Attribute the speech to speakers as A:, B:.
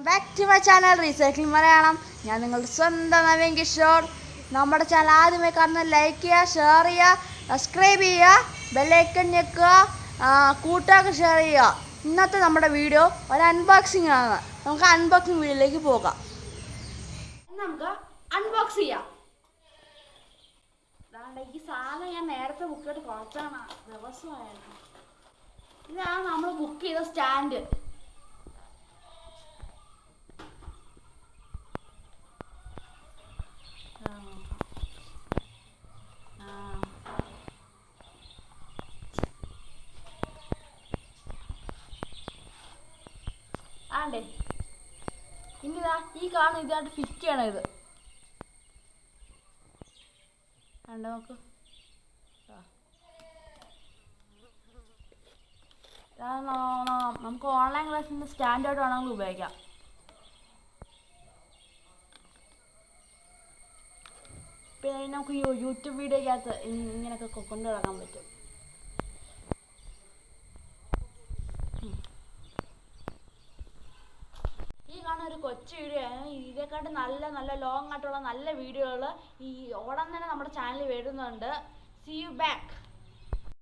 A: Back to my channel recycling Malayalam. ഞാൻ നിങ്ങളുടെ സ്വന്തം നവീൻ കിഷോർ. നമ്മുടെ ചാനൽ ആദ്യമായി കാണുന്ന ലൈക്ക് ചെയ്യുക, ഷെയർ ചെയ്യുക, സബ്സ്ക്രൈബ് ചെയ്യുക, ബെല്ലൈക്കൺ ഞെക്കുക, കൂട്ടുകാർക്ക് ഷെയർ ചെയ്യുക. ഇന്നത്തെ നമ്മുടെ വീഡിയോ ഒരു അൺബോക്സിംഗ് ആണ്. നമുക്ക് അൺബോക്സിംഗ് വീഡിയോയിലേക്ക് പോകാം. നമുക്ക് അൺബോക്സ് ചെയ്യാം. ഈ സാധനം ഞാൻ നേരത്തെ ബുക്ക് ചെയ്ത് കുറച്ചാണ് ദിവസമായിരുന്നു. ഇതാണ് നമ്മൾ ബുക്ക് ചെയ്ത സ്റ്റാൻഡ്. ആണ്ടേ ഇനി ഈ കാണുന്ന ഇതായിട്ട് ഫിറ്റ് ചെയ്യണം. ഇത് കണ്ടോ, നോക്ക്. നമുക്ക് ഓൺലൈൻ ക്ലാസ്സിൻ്റെ സ്റ്റാൻഡേർഡ് വേണമെങ്കിൽ ഉപയോഗിക്കാം. പിന്നെ നമുക്ക് യൂട്യൂബ് വീഡിയോക്കകത്ത് ഇങ്ങനെയൊക്കെ കൊണ്ടു നടക്കാൻ പറ്റും. ഈ കാണുന്ന ഒരു കൊച്ചു വീഡിയോ ആണ്. ഇതിനെക്കാട്ട് നല്ല നല്ല ലോങ് ആയിട്ടുള്ള നല്ല വീഡിയോകൾ ഈ ഓടം തന്നെ നമ്മുടെ ചാനലിൽ വരുന്നുണ്ട്. See you back.